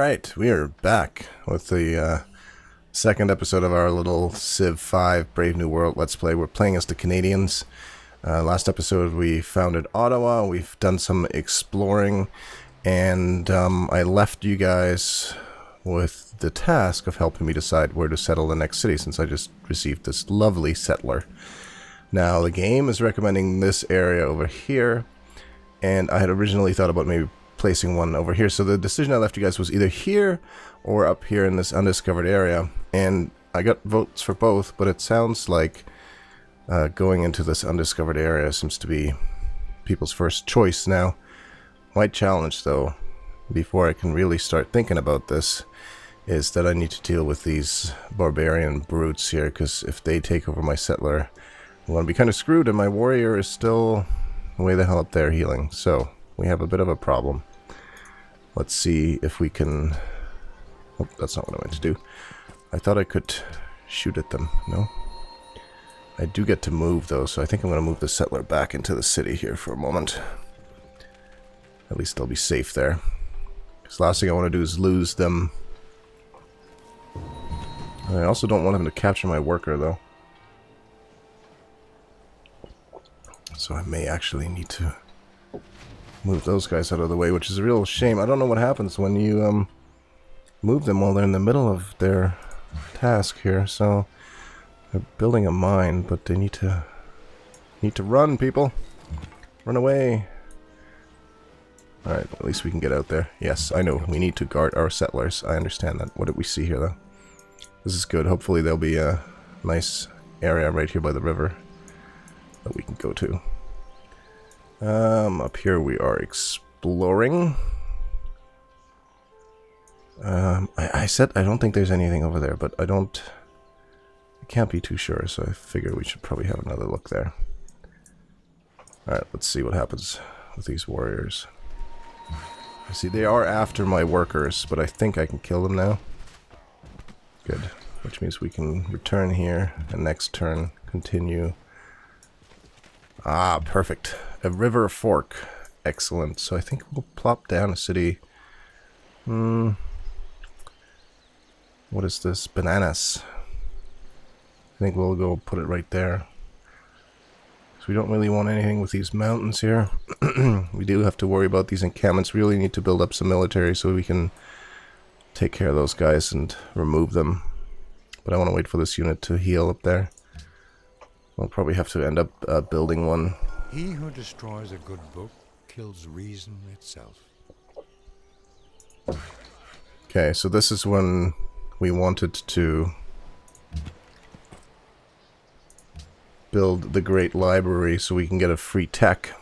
Alright, we are back with the second episode of our little Civ 5 Brave New World Let's Play. We're playing as the Canadians. Last episode we founded Ottawa, we've done some exploring, and I left you guys with the task of helping me decide where to settle the next city, since I just received this lovely settler. Now, the game is recommending this area over here, and I had originally thought about maybe placing one over here. So the decision I left you guys was either here or up here in this undiscovered area. And I got votes for both, but it sounds like going into this undiscovered area seems to be people's first choice now. My challenge, though, before I can really start thinking about this, is that I need to deal with these barbarian brutes here, because if they take over my settler, I'm going to be kind of screwed, and my warrior is still way the hell up there healing. So we have a bit of a problem. Let's see if we can... Oh, that's not what I meant to do. I thought I could shoot at them. No? I do get to move, though, so I think I'm going to move the settler back into the city here for a moment. At least they'll be safe there. Because the last thing I want to do is lose them. I also don't want them to capture my worker, though. So I may actually need to move those guys out of the way, which is a real shame. I don't know what happens when you move them while they're in the middle of their task here. So they're building a mine, but they need to run, people. Run away. Alright, at least we can get out there. Yes, I know. We need to guard our settlers. I understand that. What did we see here, though? This is good. Hopefully there'll be a nice area right here by the river that we can go to. Up here we are exploring. I said I don't think there's anything over there, but I can't be too sure, so I figure we should probably have another look there. Alright, let's see what happens with these warriors. I see they are after my workers, but I think I can kill them now. Good. Which means we can return here, and next turn continue. Ah, perfect. A river fork. Excellent. So I think we'll plop down a city. What is this? Bananas. I think we'll go put it right there. So we don't really want anything with these mountains here. We do have to worry about these encampments. We really need to build up some military so we can take care of those guys and remove them. But I want to wait for this unit to heal up there. We'll probably have to end up building one. He who destroys a good book kills reason itself. Okay, so this is when we wanted to build the Great Library so we can get a free tech.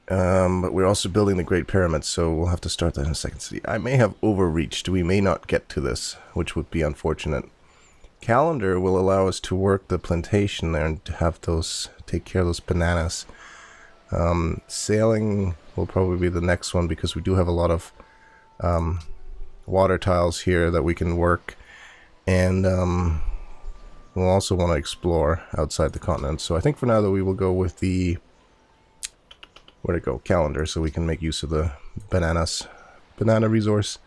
But we're also building the Great Pyramid, so we'll have to start that in a second city. I may have overreached. We may not get to this, which would be unfortunate. Calendar will allow us to work the plantation there and to have those, take care of those bananas. Sailing will probably be the next one, because we do have a lot of water tiles here that we can work, and we'll also want to explore outside the continent. So I think for now, though, we will go with the, where'd it go? Calendar, so we can make use of the banana resource.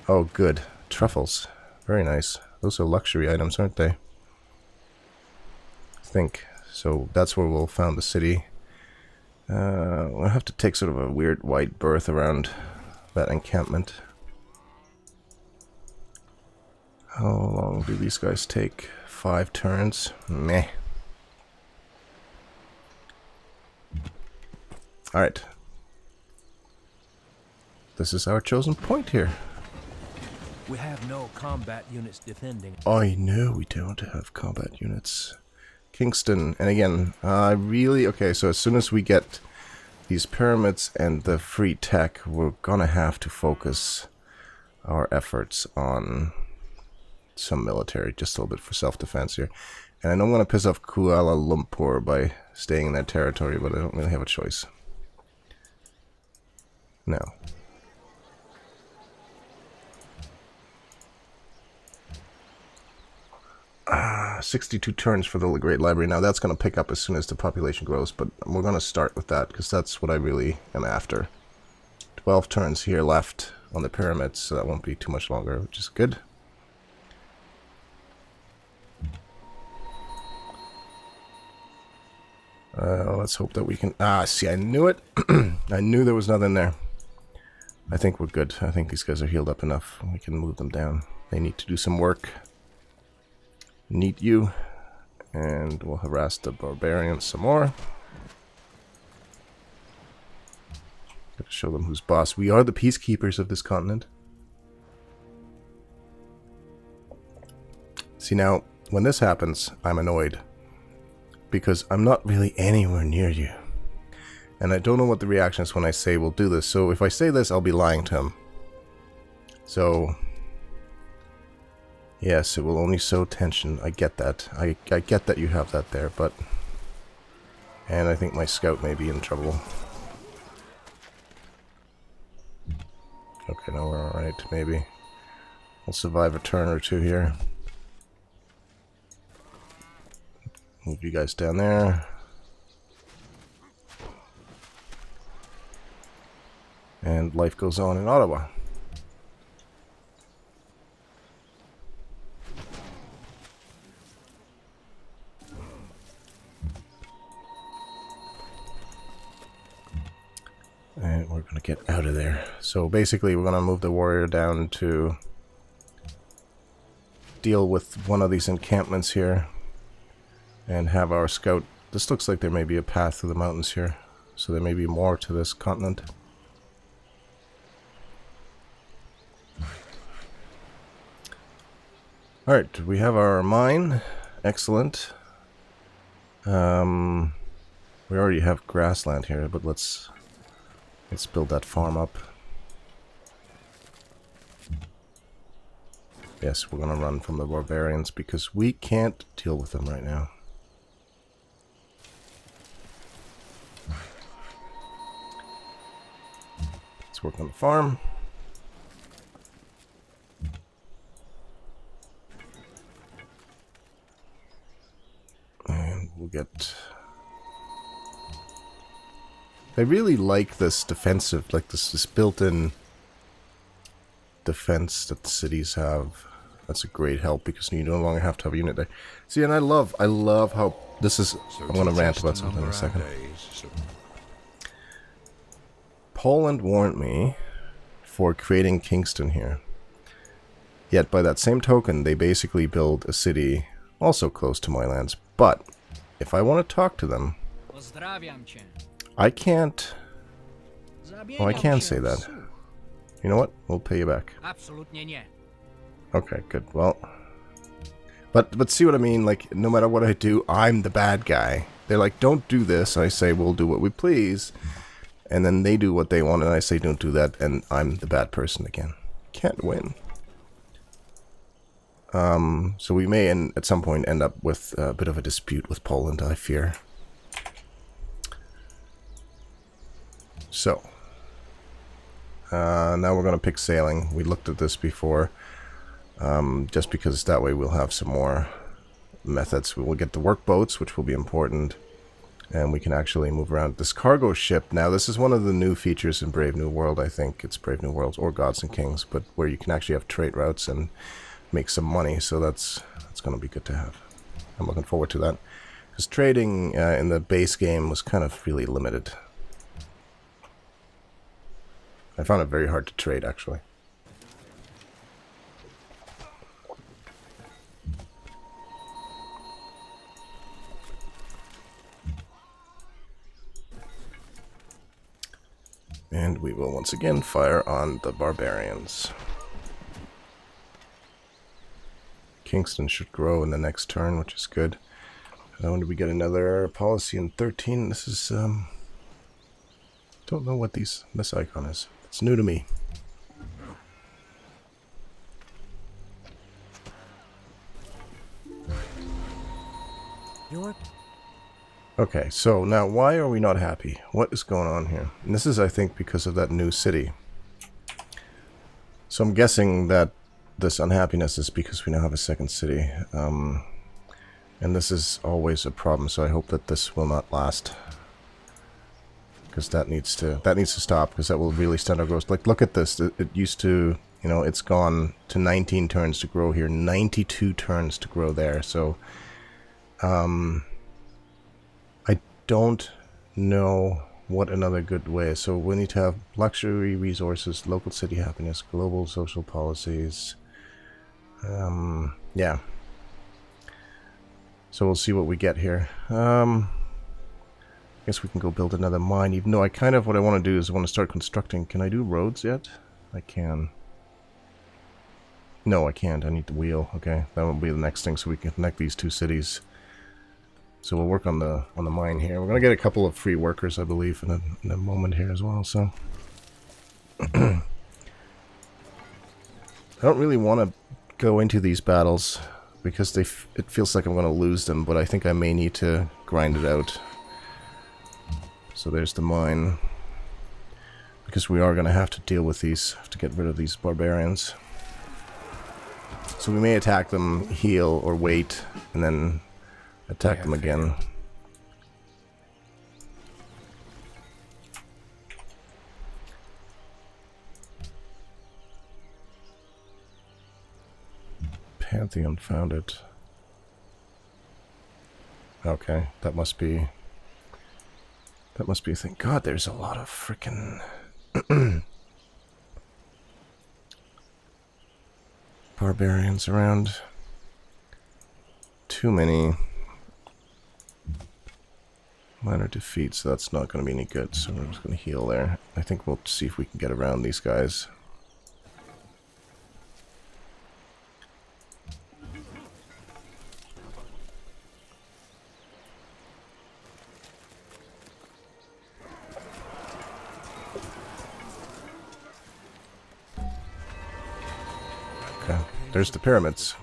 Oh, good. Truffles. Very nice. Those are luxury items, aren't they? I think. So that's where we'll found the city. We'll have to take sort of a weird wide berth around that encampment. How long do these guys take? 5 turns? Meh. Alright. This is our chosen point here. We have no combat units defending. I know we don't have combat units. Kingston, and again, okay, so as soon as we get these pyramids and the free tech, we're gonna have to focus our efforts on some military, just a little bit for self-defense here. And I know I'm gonna piss off Kuala Lumpur by staying in their territory, but I don't really have a choice. No. 62 turns for the Great Library. Now that's going to pick up as soon as the population grows, but we're going to start with that because that's what I really am after. 12 turns here left on the pyramids, so that won't be too much longer, which is good. Let's hope that we can... Ah, see, I knew it. I knew there was nothing there. I think we're good. I think these guys are healed up enough. We can move them down. They need to do some work. Need you. And we'll harass the barbarians some more. Gotta show them who's boss. We are the peacekeepers of this continent. See, now, when this happens, I'm annoyed. Because I'm not really anywhere near you. And I don't know what the reaction is when I say we'll do this. So if I say this, I'll be lying to him. So, yes, it will only sow tension. I get that. I get that you have that there, but... And I think my scout may be in trouble. Okay, now we're alright, maybe. We'll survive a turn or two here. Move you guys down there. And life goes on in Ottawa. And we're going to get out of there. So basically we're going to move the warrior down to deal with one of these encampments here. And have our scout... This looks like there may be a path through the mountains here. So there may be more to this continent. Alright, we have our mine. Excellent. We already have grassland here, but let's build that farm up. Yes, we're gonna run from the barbarians because we can't deal with them right now. Let's work on the farm. And we'll get... I really like this defensive, like this built-in defense that the cities have. That's a great help because you no longer have to have a unit there. See, and I love how this is... I want to rant about something in a second. Poland warned me for creating Kingston here. Yet by that same token, they basically build a city also close to my lands. But if I want to talk to them, I can't... Oh, I can say that. You know what? We'll pay you back. Okay, good. Well... But see what I mean? Like, no matter what I do, I'm the bad guy. They're like, don't do this. I say, we'll do what we please. And then they do what they want, and I say, don't do that, and I'm the bad person again. Can't win. So we may, at some point, end up with a bit of a dispute with Poland, I fear. So. Now we're going to pick sailing. We looked at this before. Just because that way we'll have some more methods. We will get the workboats, which will be important. And we can actually move around. This cargo ship, now this is one of the new features in Brave New World, I think. It's Brave New World or Gods and Kings, but where you can actually have trade routes and make some money, so that's going to be good to have. I'm looking forward to that. Because trading in the base game was kind of really limited. I found it very hard to trade, actually. And we will once again fire on the barbarians. Kingston should grow in the next turn, which is good. When do we get another policy in 13? This is, don't know what this icon is. It's new to me. Okay, so now why are we not happy? What is going on here? And this is, I think, because of that new city. So I'm guessing that this unhappiness is because we now have a second city. And this is always a problem, so I hope that this will not last. because that needs to stop, because that will really stunt our growth. Like, look at this. It used to, you know, it's gone to 19 turns to grow here, 92 turns to grow there. So I don't know what another good way is. So we need to have luxury resources, local city happiness, global social policies. Yeah. So we'll see what we get here. Guess we can go build another mine, even though what I want to do is I want to start constructing. Can I do roads yet? I can. No, I can't. I need the wheel. Okay, that will be the next thing, so we can connect these two cities. So we'll work on the mine here. We're gonna get a couple of free workers, I believe, in a moment here as well. So I don't really want to go into these battles because it feels like I'm gonna lose them, but I think I may need to grind it out. So there's the mine, because we are gonna have to deal with these, have to get rid of these barbarians. So we may attack them, heal, or wait, and then attack them again. Pantheon founded. Okay, that must be a thing. God, there's a lot of frickin' barbarians around. Too many. Minor defeats, so that's not going to be any good, so we're just going to heal there. I think we'll see if we can get around these guys. Okay, there's the pyramids.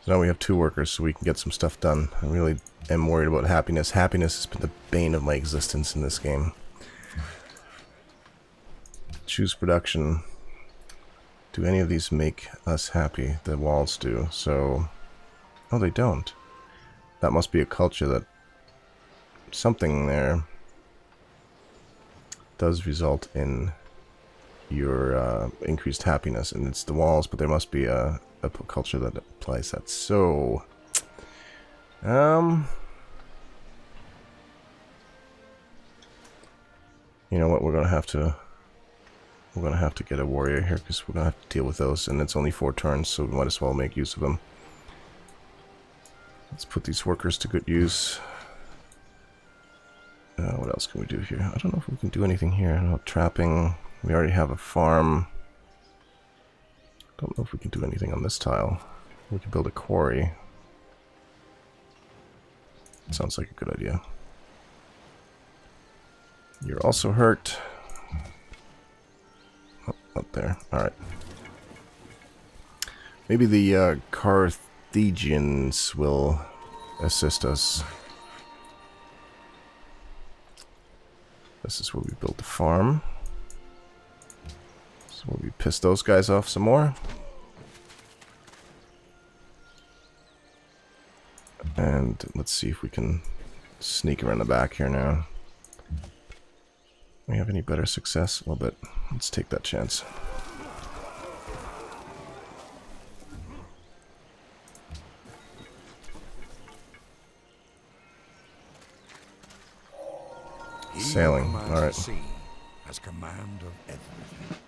So now we have 2 workers, so we can get some stuff done. I really am worried about happiness. Happiness has been the bane of my existence in this game. Choose production. Do any of these make us happy? The walls do, so... Oh, they don't. That must be a culture that... Something there does result in your increased happiness, and it's the walls, but there must be a culture that applies that. So, you know what? We're gonna have to get a warrior here, because we're gonna have to deal with those, and it's only 4 turns, so we might as well make use of them. Let's put these workers to good use. What else can we do here? I don't know if we can do anything here. No trapping. We already have a farm. Don't know if we can do anything on this tile. We can build a quarry. Sounds like a good idea. You're also hurt. Oh, up there. Alright. Maybe the Carthaginians will assist us. This is where we built the farm. So we piss those guys off some more. And let's see if we can sneak around the back here now. We have any better success? A little bit. Let's take that chance. Sailing. All right. Has command of everything.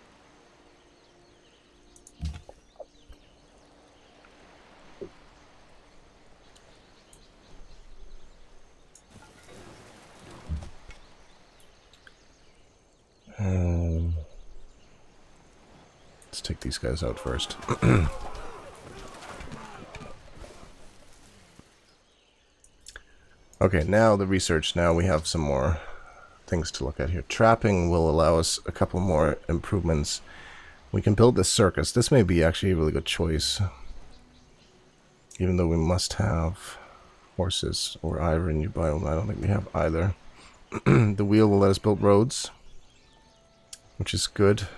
Let's take these guys out first. Okay, now the research. Now we have some more things to look at here. Trapping will allow us a couple more improvements. We can build this circus. This may be actually a really good choice. Even though we must have horses or ivory in your biome. I don't think we have either. The wheel will let us build roads, which is good.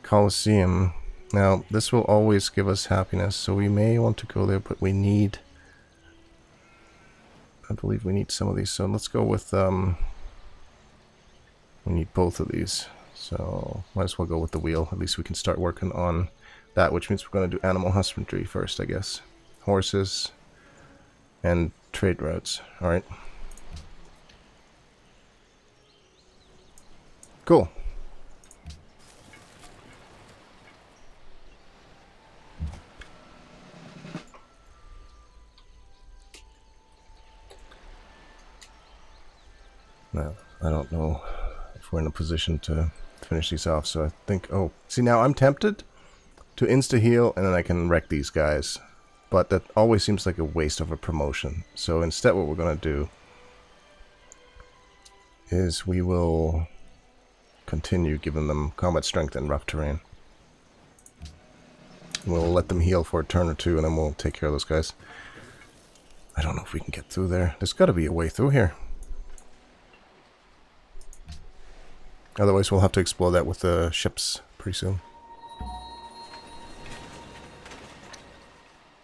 Colosseum. Now, this will always give us happiness, so we may want to go there, but we need I believe we need some of these, so let's go with, we need both of these. So, might as well go with the wheel. At least we can start working on that, which means we're going to do animal husbandry first, I guess. Horses and trade routes. Alright. Cool. Now, I don't know if we're in a position to finish these off, so I think... Oh, see, now I'm tempted to insta-heal, and then I can wreck these guys. But that always seems like a waste of a promotion. So instead what we're going to do is we will continue giving them combat strength in rough terrain. We'll let them heal for a turn or two, and then we'll take care of those guys. I don't know if we can get through there. There's got to be a way through here. Otherwise we'll have to explore that with the ships pretty soon.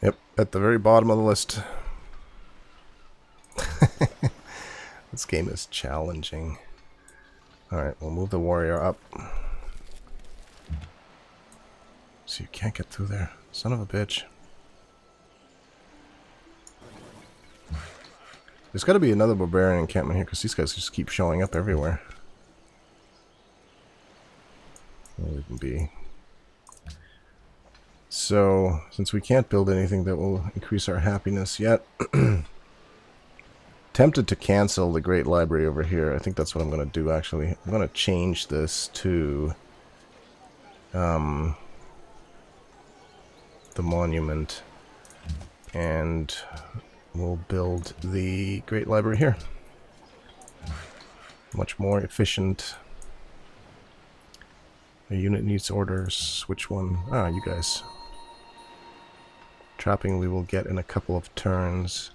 Yep, at the very bottom of the list. This game is challenging. Alright, we'll move the warrior up. So you can't get through there. Son of a bitch. There's got to be another barbarian encampment here, because these guys just keep showing up everywhere. Well, it can be. So, since we can't build anything that will increase our happiness yet, tempted to cancel the Great Library over here. I think that's what I'm going to do, actually. I'm going to change this to the monument, and we'll build the Great Library here. Much more efficient. A unit needs orders. Which one? Ah, you guys. Trapping we will get in a couple of turns.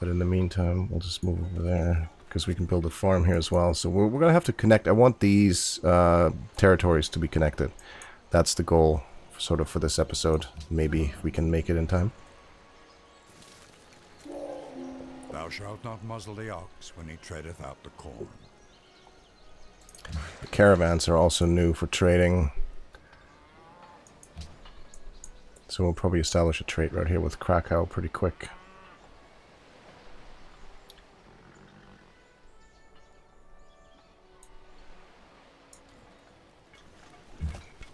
But in the meantime, we'll just move over there, because we can build a farm here as well. So we're going to have to connect. I want these territories to be connected. That's the goal, sort of, for this episode. Maybe we can make it in time. Thou shalt not muzzle the ox when he treadeth out the corn. The caravans are also new for trading. So we'll probably establish a trade right here with Krakow pretty quick.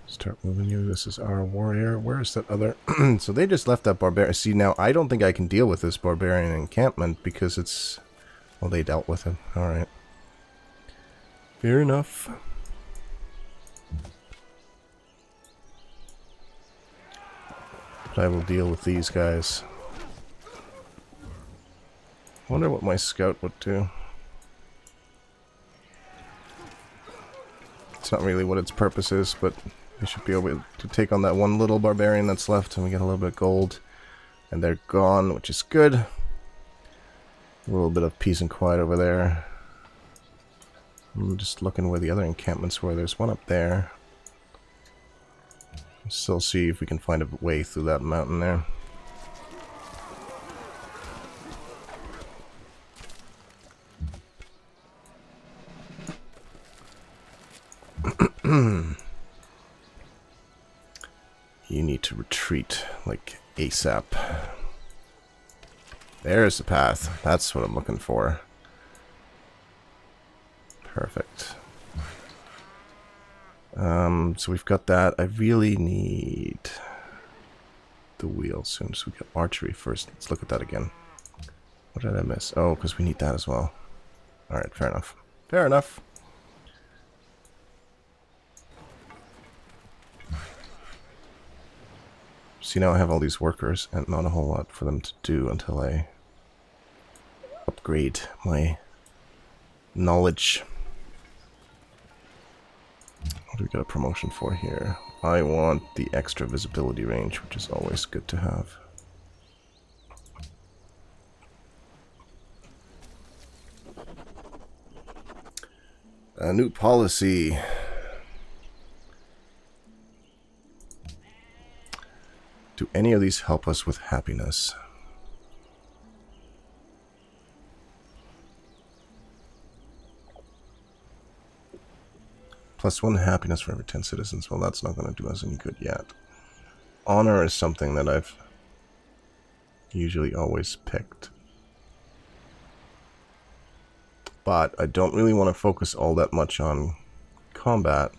Start moving you. This is our warrior. Where is that other... So they just left that barbarian. See, now I don't think I can deal with this barbarian encampment because it's... Well, they dealt with it. Alright. Fair enough. But I will deal with these guys. Wonder what my scout would do. It's not really what its purpose is, but we should be able to take on that one little barbarian that's left, and we get a little bit of gold. And they're gone, which is good. A little bit of peace and quiet over there. I'm just looking where the other encampments were. There's one up there. Still see if we can find a way through that mountain there. You need to retreat like ASAP. There's the path. That's what I'm looking for. Perfect. So we've got that. I really need the wheel soon. So we got archery first. Let's look at that again. What did I miss? Oh, because we need that as well. Alright, fair enough. Fair enough. See, now I have all these workers and not a whole lot for them to do until I upgrade my knowledge. What do we got a promotion for here? I want the extra visibility range, which is always good to have. A new policy. Do any of these help us with happiness? +1 happiness for every 10 citizens. Well, that's not going to do us any good yet. Honor is something that I've usually always picked. But I don't really want to focus all that much on combat.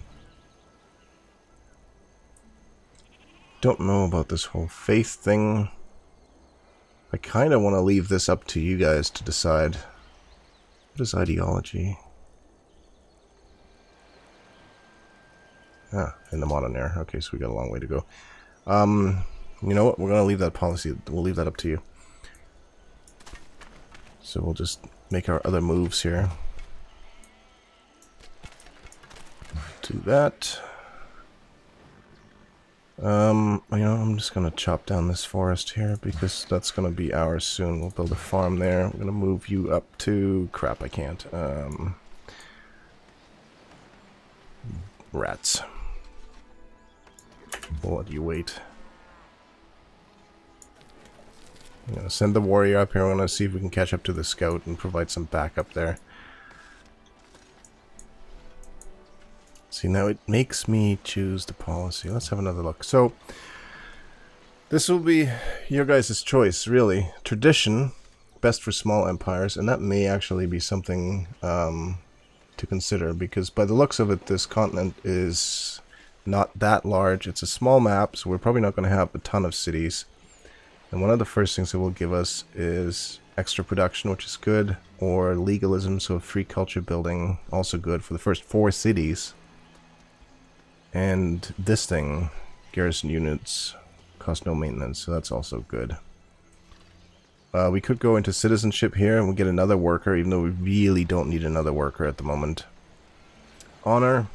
Don't know about this whole faith thing. I kind of want to leave this up to you guys to decide. What is ideology? Ah, in the modern era. Okay, so we got a long way to go. You know what? We're going to leave that policy. We'll leave that up to you. So we'll just make our other moves here. Do that. You know, I'm just going to chop down this forest here because that's going to be ours soon. We'll build a farm there. We're going to move you up to... Crap, I can't. Rats. We'll let you wait. I'm going to send the warrior up here. We're going to see if we can catch up to the scout and provide some backup there. See, now it makes me choose the policy. Let's have another look. So, this will be your guys' choice, really. Tradition, best for small empires, and that may actually be something to consider, because by the looks of it, this continent is not that large. It's a small map, so we're probably not going to have a ton of cities. And one of the first things it will give us is extra production, which is good, or legalism, so free culture building, also good for the first 4 cities. And this thing, garrison units, cost no maintenance, so that's also good. We could go into citizenship here and we'll get another worker, even though we really don't need another worker at the moment. Honor.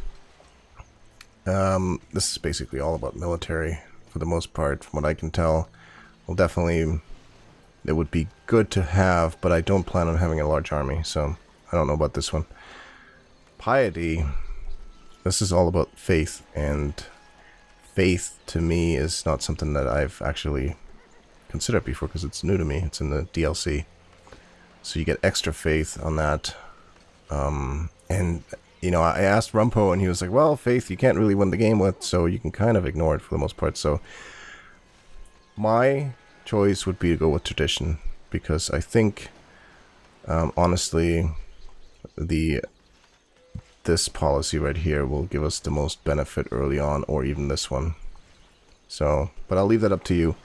This is basically all about military, for the most part, from what I can tell. Well, definitely, it would be good to have, but I don't plan on having a large army, so I don't know about this one. Piety. This is all about faith, and faith to me is not something that I've actually considered before because it's new to me. It's in the DLC. So you get extra faith on that. And, you know, I asked Rumpo and he was like, well, faith you can't really win the game with, so you can kind of ignore it for the most part. So my choice would be to go with tradition because I think, honestly, this policy right here will give us the most benefit early on, or even this one. So, but I'll leave that up to you.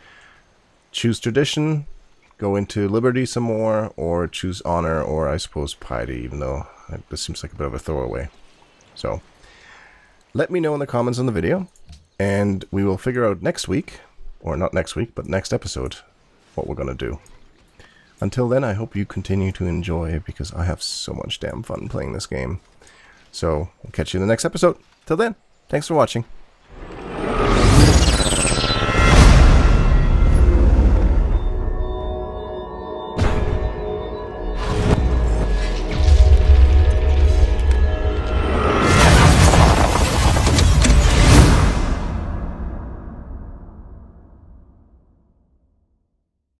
Choose tradition, go into liberty some more, or choose honor, or I suppose piety, even though this seems like a bit of a throwaway. So, let me know in the comments on the video, and we will figure out next week, or not next week, but next episode, what we're going to do. Until then, I hope you continue to enjoy, because I have so much damn fun playing this game. So, I'll catch you in the next episode. Till then, thanks for watching.